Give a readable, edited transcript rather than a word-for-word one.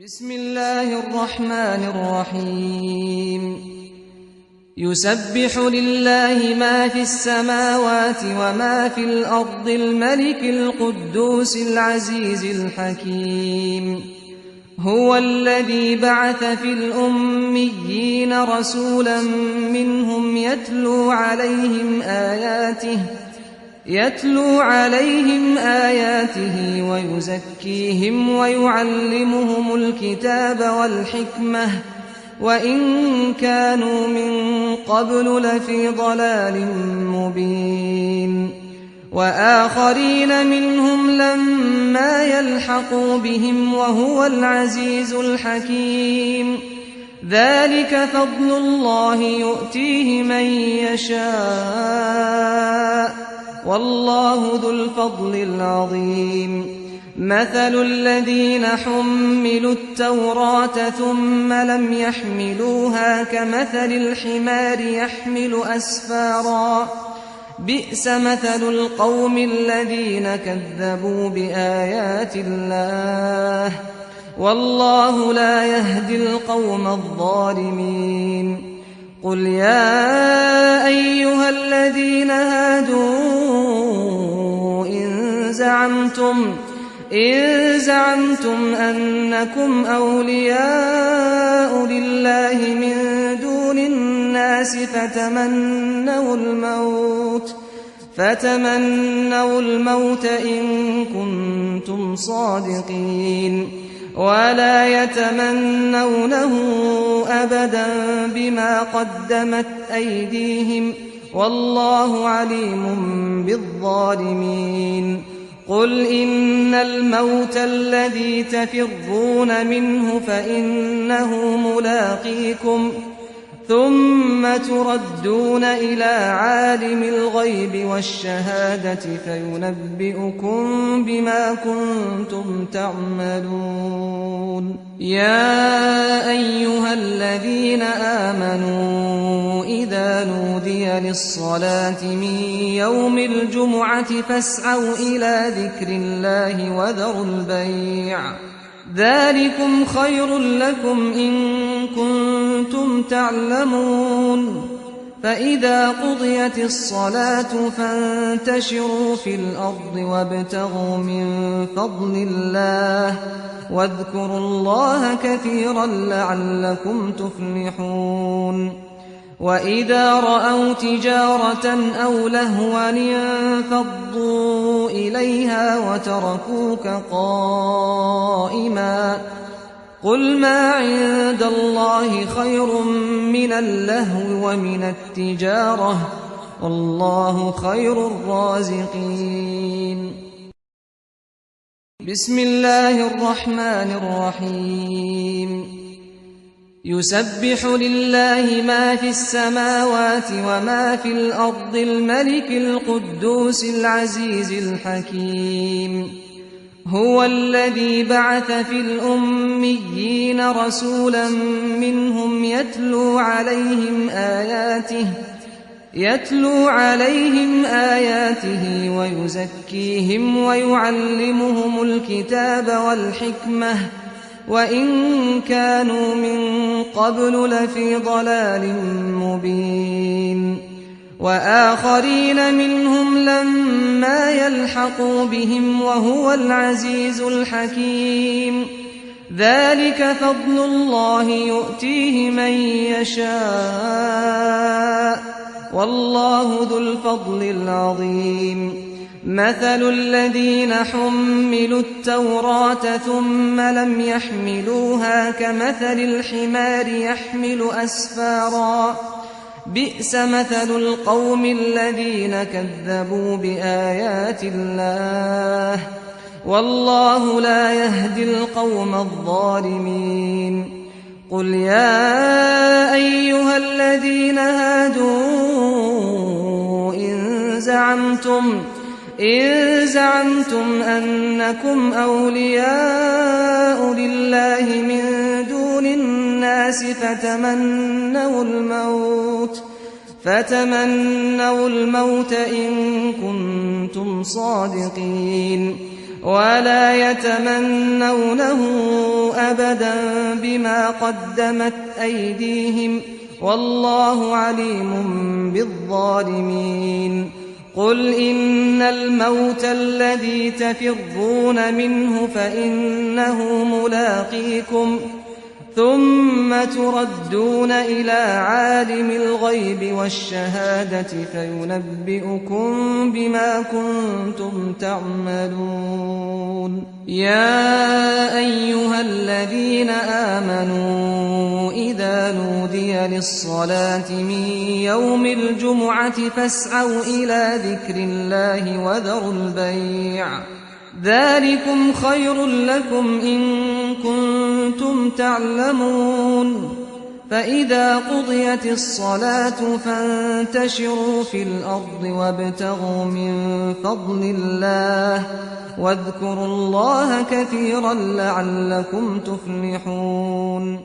بسم الله الرحمن الرحيم يسبح لله ما في السماوات وما في الأرض الملك القدوس العزيز الحكيم هو الذي بعث في الأميين رسولا منهم يتلو عليهم آياته ويزكيهم ويعلمهم الكتاب والحكمة وإن كانوا من قبل لفي ضلال مبين وآخرين منهم لما يلحقوا بهم وهو العزيز الحكيم ذلك فضل الله يؤتيه من يشاء والله ذو الفضل العظيم مثل الذين حملوا التوراة ثم لم يحملوها كمثل الحمار يحمل أسفارا بئس مثل القوم الذين كذبوا بآيات الله والله لا يهدي القوم الظالمين قل يا أيها الذين هادوا إن زعمتم أنكم أولياء لله من دون الناس فتمنوا الموت إن كنتم صادقين ولا يتمنونه أبدا بما قدمت أيديهم والله عليم بالظالمين قل إن الموت الذي تفرون منه فإنه ملاقيكم ثم تردون إلى عالم الغيب والشهادة فينبئكم بما كنتم تعملون يا أيها الذين آمنوا إذا نودي للصلاة من يوم الجمعة فاسعوا إلى ذكر الله وذروا البيع ذلكم خير لكم إن كنتم تعلمون فإذا قضيت الصلاة فانتشروا في الأرض وابتغوا من فضل الله واذكروا الله كثيرا لعلكم تفلحون وإذا رأوا تجارة أو لهوا انفضوا إليها وتركوك قائما قل ما عند الله خير من اللهو ومن التجارة والله خير الرازقين بسم الله الرحمن الرحيم يسبح لله ما في السماوات وما في الأرض الملك القدوس العزيز الحكيم هو الذي بعث في الأميين رسولا منهم يتلو عليهم آياته ويزكيهم ويعلمهم الكتاب والحكمة وإن كانوا من قبل لفي ضلال مبين وآخرين منهم لما يلحقوا بهم وهو العزيز الحكيم ذلك فضل الله يؤتيه من يشاء والله ذو الفضل العظيم مثل الذين حملوا التوراة ثم لم يحملوها كمثل الحمار يحمل أسفارا بئس مثل القوم الذين كذبوا بآيات الله والله لا يهدي القوم الظالمين قل يا أيها الذين هادوا إن زعمتم أنكم أولياء لله من دون الناس فتمنوا الموت إن كنتم صادقين ولا يتمنونه أبدا بما قدمت أيديهم والله عليم بالظالمين. قل إن الموت الذي تفرون منه فإنه ملاقيكم ثم تردون إلى عالم الغيب والشهادة فينبئكم بما كنتم تعملون. يا أيها الذين آمنوا إذا نودي للصلاة من يوم الجمعة فاسعوا إلى ذكر الله وذروا البيع ذلكم خير لكم إن كنتم تعلمون. فإذا قضيت الصلاة فانتشروا في الأرض وابتغوا من فضل الله واذكروا الله كثيرا لعلكم تفلحون.